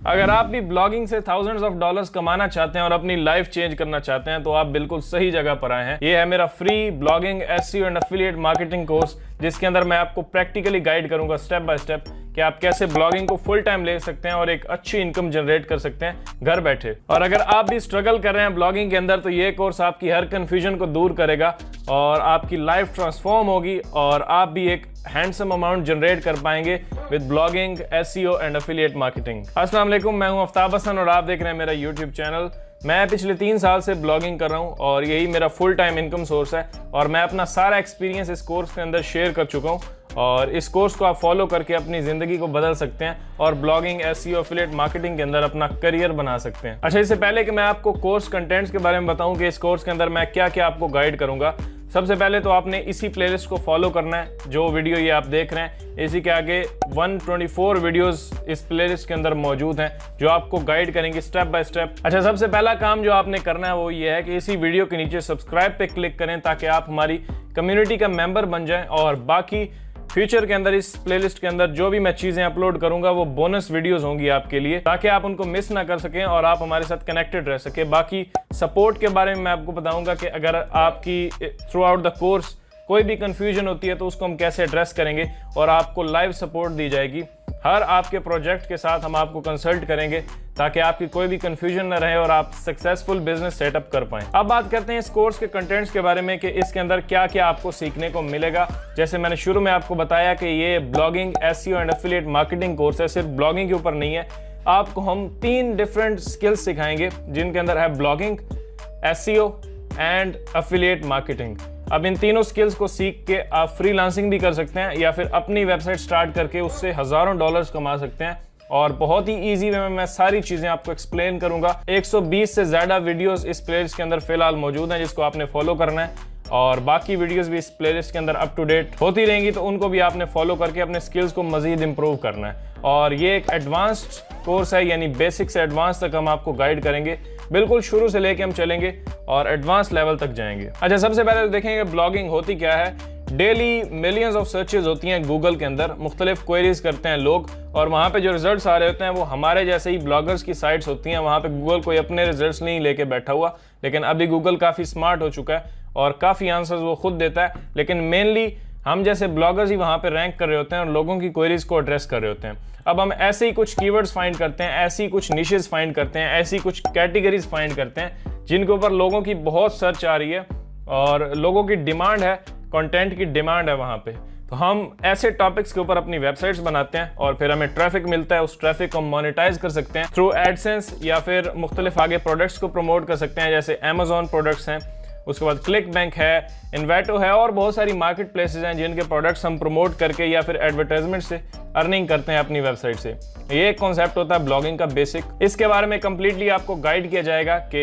अगर आप भी ब्लॉगिंग से थाउजेंड्स ऑफ डॉलर्स कमाना चाहते हैं और अपनी लाइफ चेंज करना चाहते हैं तो आप बिल्कुल सही जगह पर आए हैं। ये है मेरा free blogging, SEO and affiliate marketing course, जिसके अंदर मैं आपको प्रैक्टिकली गाइड करूंगा स्टेप बाय स्टेप कि आप कैसे ब्लॉगिंग को फुल टाइम ले सकते हैं और एक अच्छी इनकम जनरेट कर सकते हैं घर बैठे। और अगर आप भी स्ट्रगल कर रहे हैं ब्लॉगिंग के अंदर तो ये कोर्स आपकी हर कंफ्यूजन को दूर करेगा और आपकी लाइफ ट्रांसफॉर्म होगी और आप भी एक हैंडसम अमाउंट जनरेट कर पाएंगे with blogging, SEO and affiliate marketing. अस्सलाम वालेकुम, मैं हूं आफ्ताब हसन और आप देख रहे हैं मेरा यूट्यूब चैनल। मैं पिछले 3 साल से ब्लॉगिंग कर रहा हूं और यही मेरा फुल टाइम इनकम सोर्स है और मैं अपना सारा एक्सपीरियंस इस कोर्स के अंदर शेयर कर चुका हूं और इस कोर्स को आप फॉलो करके अपनी जिंदगी को बदल सकते हैं और ब्लॉगिंग, एसईओ, एफिलिएट मार्केटिंग के अंदर अपना करियर बना सकते हैं। अच्छा, इससे पहले कि मैं आपको कोर्स कंटेंट्स के बारे में बताऊं कि इस कोर्स के अंदर मैं क्या क्या आपको गाइड करूंगा, सबसे पहले तो आपने इसी प्लेलिस्ट को फॉलो करना है। जो वीडियो ये आप देख रहे हैं इसी के आगे 124 वीडियोस इस प्लेलिस्ट के अंदर मौजूद हैं जो आपको गाइड करेंगे स्टेप बाय स्टेप। अच्छा, सबसे पहला काम जो आपने करना है वो ये है कि इसी वीडियो के नीचे सब्सक्राइब पे क्लिक करें ताकि आप हमारी कम्युनिटी का मेंबर बन जाएं और बाकी फ्यूचर के अंदर इस प्लेलिस्ट के अंदर जो भी मैं चीजें अपलोड करूंगा वो बोनस वीडियोस होंगी आपके लिए, ताकि आप उनको मिस ना कर सकें और आप हमारे साथ कनेक्टेड रह सके। बाकी सपोर्ट के बारे में मैं आपको बताऊंगा कि अगर आपकी थ्रू आउट द कोर्स कोई भी कंफ्यूजन होती है तो उसको हम कैसे एड्रेस करेंगे और आपको लाइव सपोर्ट दी जाएगी। हर आपके प्रोजेक्ट के साथ हम आपको कंसल्ट करेंगे ताकि आपकी कोई भी कंफ्यूजन ना रहे और आप सक्सेसफुल बिजनेस सेटअप कर पाएं। अब बात करते हैं इस कोर्स के कंटेंट्स के बारे में कि इसके अंदर क्या क्या आपको सीखने को मिलेगा। जैसे मैंने शुरू में आपको बताया कि ये blogging, SEO and affiliate marketing course है, सिर्फ ब्लॉगिंग के ऊपर नहीं है। आपको हम 3 डिफरेंट स्किल्स सिखाएंगे जिनके अंदर है blogging, SEO and affiliate marketing. अब इन तीनों स्किल्स को सीख के आप फ्रीलांसिंग भी कर सकते हैं या फिर अपनी वेबसाइट स्टार्ट करके उससे हजारों डॉलर्स कमा सकते हैं और बहुत ही इजी वे में मैं सारी चीजें आपको एक्सप्लेन करूंगा। 120 से ज्यादा वीडियोस इस प्लेलिस्ट के अंदर फिलहाल मौजूद हैं जिसको आपने फॉलो करना है और बाकी वीडियोस भी इस प्लेलिस्ट के अंदर अप टू डेट होती रहेंगी, तो उनको भी आपने फॉलो करके अपने स्किल्स को मजीद इंप्रूव करना है। और ये एक एडवांस्ड कोर्स है, यानी बेसिक से एडवांस तक हम आपको गाइड करेंगे। बिल्कुल शुरू से लेके हम चलेंगे और एडवांस लेवल तक जाएंगे। अच्छा, सबसे पहले तो देखेंगे ब्लॉगिंग होती क्या है। डेली मिलियंस ऑफ सर्चेज होती हैं गूगल के अंदर, मुख्तलिफ क्वेरीज करते हैं लोग और वहाँ पे जो रिजल्ट्स आ रहे होते हैं वो हमारे जैसे ही ब्लॉगर्स की साइट्स होती हैं। वहाँ पे गूगल कोई अपने रिजल्ट्स नहीं लेके बैठा हुआ, लेकिन अभी गूगल काफ़ी स्मार्ट हो चुका है और काफ़ी आंसर्स वो खुद देता है, लेकिन मेनली हम जैसे ब्लॉगर्स ही वहाँ पे रैंक कर रहे होते हैं और लोगों की क्वेरीज को एड्रेस कर रहे होते हैं। अब हम ऐसे ही कुछ कीवर्ड्स फाइंड करते हैं, ऐसी कुछ निशेस फाइंड करते हैं, ऐसी कुछ कैटेगरीज फाइंड करते हैं जिनके ऊपर लोगों की बहुत सर्च आ रही है और लोगों की डिमांड है, कंटेंट की डिमांड है वहाँ पे। तो हम ऐसे टॉपिक्स के ऊपर अपनी वेबसाइट्स बनाते हैं और फिर हमें ट्रैफिक मिलता है। उस ट्रैफिक को मोनेटाइज कर सकते हैं थ्रू एडसेंस या फिर मुख्तलिफ आगे प्रोडक्ट्स को प्रमोट कर सकते हैं, जैसे अमेजोन प्रोडक्ट्स हैं, उसके बाद क्लिक बैंक है, इन्वेटो है और बहुत सारी मार्केट प्लेसेस हैं जिनके प्रोडक्ट्स हम प्रमोट करके या फिर एडवर्टाइजमेंट से अर्निंग करते हैं अपनी वेबसाइट से। ये एक कॉन्सेप्ट होता है ब्लॉगिंग का बेसिक। इसके बारे में कंप्लीटली आपको गाइड किया जाएगा कि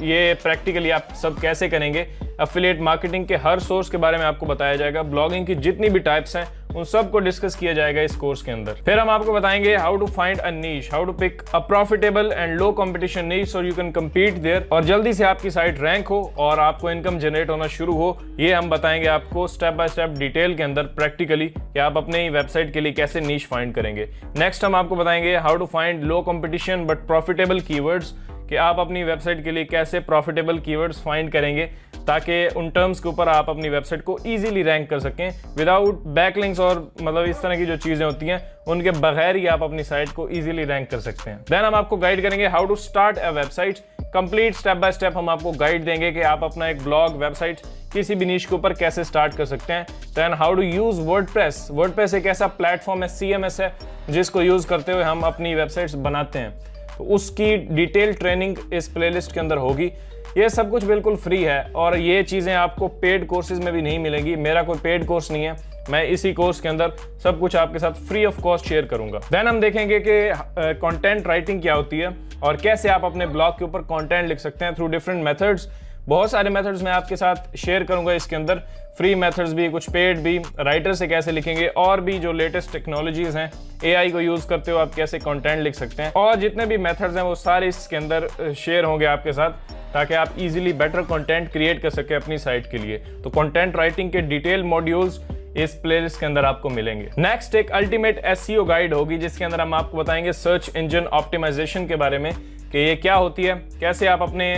ये प्रैक्टिकली आप सब कैसे करेंगे। एफिलिएट मार्केटिंग के हर सोर्स के बारे में आपको बताया जाएगा। ब्लॉगिंग की जितनी भी टाइप्स हैं उन सब को डिस्कस किया जाएगा इस कोर्स के अंदर। फिर हम आपको बताएंगे how to find a niche, how to pick a profitable and low competition niche so you can compete there और जल्दी से आपकी साइट रैंक हो और आपको इनकम जनरेट होना शुरू हो। ये हम बताएंगे आपको स्टेप बाय स्टेप डिटेल के अंदर प्रैक्टिकली कि आप अपने वेबसाइट के लिए कैसे नीश फाइंड करेंगे। नेक्स्ट हम आपको बताएंगे how to find low competition but profitable keywords, कि आप अपनी वेबसाइट के लिए कैसे प्रॉफिटेबल कीवर्ड्स फाइंड करेंगे ताकि उन टर्म्स के ऊपर आप अपनी वेबसाइट को इजीली रैंक कर सकें विदाउट बैकलिंक्स और मतलब इस तरह की जो चीज़ें होती हैं उनके बगैर ही आप अपनी साइट को इजीली रैंक कर सकते हैं। देन हम आपको गाइड करेंगे how to start a website. Complete step by step हम आपको गाइड देंगे कि आप अपना एक ब्लॉग, वेबसाइट किसी भी नीश के ऊपर कैसे स्टार्ट कर सकते हैं। Then how to use WordPress. WordPress एक ऐसा प्लेटफॉर्म है, CMS है, जिसको यूज करते हुए हम अपनी वेबसाइट्स बनाते हैं, तो उसकी डिटेल ट्रेनिंग इस प्लेलिस्ट के अंदर होगी। ये सब कुछ बिल्कुल फ्री है और ये चीज़ें आपको पेड कोर्सेज में भी नहीं मिलेंगी। मेरा कोई पेड कोर्स नहीं है, मैं इसी कोर्स के अंदर सब कुछ आपके साथ फ्री ऑफ कॉस्ट शेयर करूंगा। देन हम देखेंगे कि कंटेंट राइटिंग क्या होती है और कैसे आप अपने ब्लॉग के ऊपर कंटेंट लिख सकते हैं थ्रू डिफरेंट मेथड्स। बहुत सारे मेथड्स मैं आपके साथ शेयर करूंगा इसके अंदर, फ्री मेथड्स भी, कुछ पेड भी, राइटर से कैसे लिखेंगे और भी जो लेटेस्ट टेक्नोलॉजीज हैं, AI को यूज करते हो आप कैसे कंटेंट लिख सकते हैं और जितने भी मेथड्स हैं वो सारे इसके अंदर शेयर होंगे आपके साथ ताकि आप इजीली बेटर कंटेंट क्रिएट कर सके अपनी साइट के लिए। तो कंटेंट राइटिंग के डिटेल मॉड्यूल्स इस प्लेलिस्ट के अंदर आपको मिलेंगे। नेक्स्ट एक अल्टीमेट एसईओ गाइड होगी जिसके अंदर हम आपको बताएंगे सर्च इंजन ऑप्टिमाइजेशन के बारे में कि ये क्या होती है, कैसे आप अपने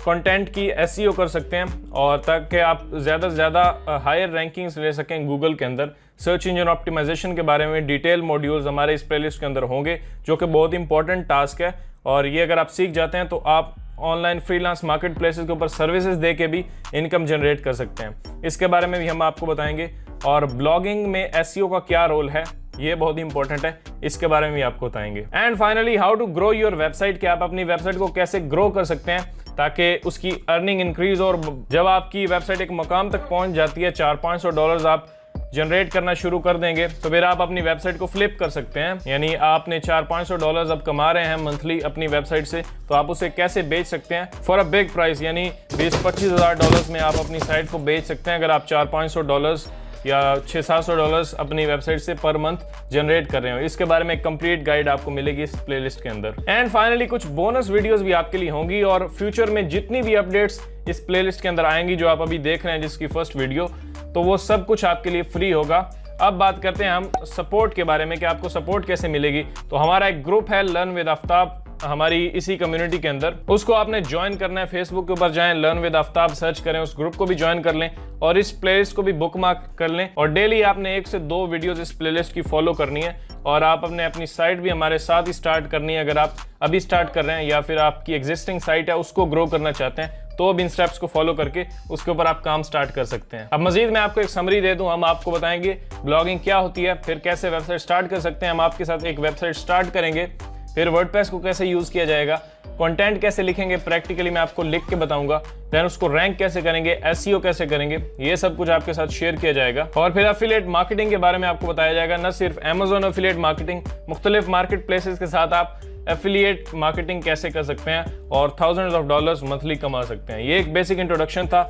कंटेंट की एसईओ कर सकते हैं और ताकि आप ज़्यादा से ज़्यादा हायर रैंकिंग्स ले सकें गूगल के अंदर। सर्च इंजन ऑप्टिमाइजेशन के बारे में डिटेल मॉड्यूल्स हमारे इस प्लेलिस्ट के अंदर होंगे जो कि बहुत इंपॉर्टेंट टास्क है, और ये अगर आप सीख जाते हैं तो आप ऑनलाइन फ्रीलांस मार्केट प्लेसेस के ऊपर सर्विसेज दे के भी इनकम जनरेट कर सकते हैं। इसके बारे में भी हम आपको बताएंगे। और ब्लॉगिंग में एसईओ का क्या रोल है, ये बहुत ही इंपॉर्टेंट है, इसके बारे में भी आपको बताएंगे। And finally how to grow your website, कि आप अपनी वेबसाइट को कैसे ग्रो कर सकते हैं ताकि उसकी अर्निंग इंक्रीज, और जब आपकी वेबसाइट एक मुकाम तक पहुंच जाती है, $400-500 आप जनरेट करना शुरू कर देंगे, तो फिर आप अपनी वेबसाइट को फ्लिप कर सकते हैं। यानी आपने $400-500 अब कमा रहे हैं मंथली अपनी वेबसाइट से, तो आप उसे कैसे बेच सकते हैं फॉर अ बिग प्राइस, यानी $20-25,000 में आप अपनी साइट को बेच सकते हैं अगर आप $400-500 या $600-700 अपनी वेबसाइट से पर मंथ जनरेट कर रहे हो। इसके बारे में एक कंप्लीट गाइड आपको मिलेगी इस प्लेलिस्ट के अंदर। एंड फाइनली कुछ बोनस वीडियोस भी आपके लिए होंगी, और फ्यूचर में जितनी भी अपडेट्स इस प्लेलिस्ट के अंदर आएंगी जो आप अभी देख रहे हैं जिसकी फर्स्ट वीडियो, तो वो सब कुछ आपके लिए फ्री होगा। अब बात करते हैं हम सपोर्ट के बारे में कि आपको सपोर्ट कैसे मिलेगी। तो हमारा एक ग्रुप है लर्न विद आफ्ताब, हमारी इसी कम्युनिटी के अंदर, उसको आपने ज्वाइन करना है। फेसबुक के ऊपर जाएं, लर्न विद आफ्ताब सर्च करें, उस ग्रुप को भी ज्वाइन कर लें और इस प्लेलिस्ट को भी बुकमार्क कर लें। और डेली आपने 1 से 2 वीडियोस इस प्लेलिस्ट की फॉलो करनी है, और आप अपनी साइट भी हमारे साथ ही स्टार्ट करनी है। अगर आप अभी स्टार्ट कर रहे हैं या फिर आपकी एग्जिस्टिंग साइट है उसको ग्रो करना चाहते हैं, तो अब इन स्टेप्स को फॉलो करके उसके ऊपर आप काम स्टार्ट कर सकते हैं। अब मजीद मैं आपको एक समरी दे दूं, हम आपको बताएंगे ब्लॉगिंग क्या होती है, फिर कैसे वेबसाइट स्टार्ट कर सकते हैं। हम आपके साथ एक वेबसाइट स्टार्ट करेंगे, फिर वर्डप्रेस को कैसे यूज किया जाएगा, कंटेंट कैसे लिखेंगे प्रैक्टिकली मैं आपको लिख के बताऊंगा, देन उसको रैंक कैसे करेंगे, एसईओ कैसे करेंगे, ये सब कुछ आपके साथ शेयर किया जाएगा। और फिर एफिलिएट मार्केटिंग के बारे में आपको बताया जाएगा, न सिर्फ Amazon एफिलिएट मार्केटिंग, मुख्तलिफ मार्केट प्लेसेस के साथ आप एफिलिएट मार्केटिंग कैसे कर सकते हैं और $thousands मंथली कमा सकते हैं। ये एक बेसिक इंट्रोडक्शन था।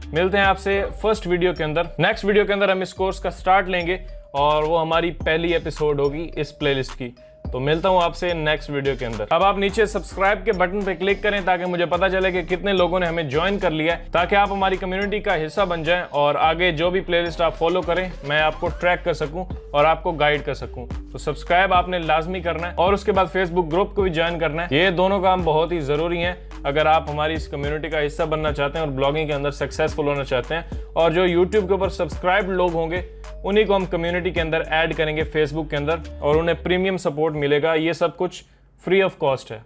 मिलते हैं आपसे फर्स्ट वीडियो के अंदर। नेक्स्ट वीडियो के अंदर हम इस कोर्स का स्टार्ट लेंगे और वो हमारी पहली एपिसोड होगी इस प्लेलिस्ट की। तो मिलता हूं आपसे नेक्स्ट वीडियो के अंदर। अब आप नीचे सब्सक्राइब के बटन पे क्लिक करें ताकि मुझे पता चले कि कितने लोगों ने हमें ज्वाइन कर लिया है, ताकि आप हमारी कम्युनिटी का हिस्सा बन जाएं और आगे जो भी प्लेलिस्ट आप फॉलो करें मैं आपको ट्रैक कर सकूं और आपको गाइड कर सकूं। तो सब्सक्राइब आपने लाजमी करना है और उसके बाद फेसबुक ग्रुप को भी ज्वाइन करना है। ये दोनों काम बहुत ही जरूरी है अगर आप हमारी इस कम्युनिटी का हिस्सा बनना चाहते हैं और ब्लॉगिंग के अंदर सक्सेसफुल होना चाहते हैं। और जो यूट्यूब के ऊपर सब्सक्राइब लोग होंगे उन्हीं को हम कम्युनिटी के अंदर ऐड करेंगे फेसबुक के अंदर, और उन्हें प्रीमियम सपोर्ट मिलेगा। ये सब कुछ फ्री ऑफ कॉस्ट है।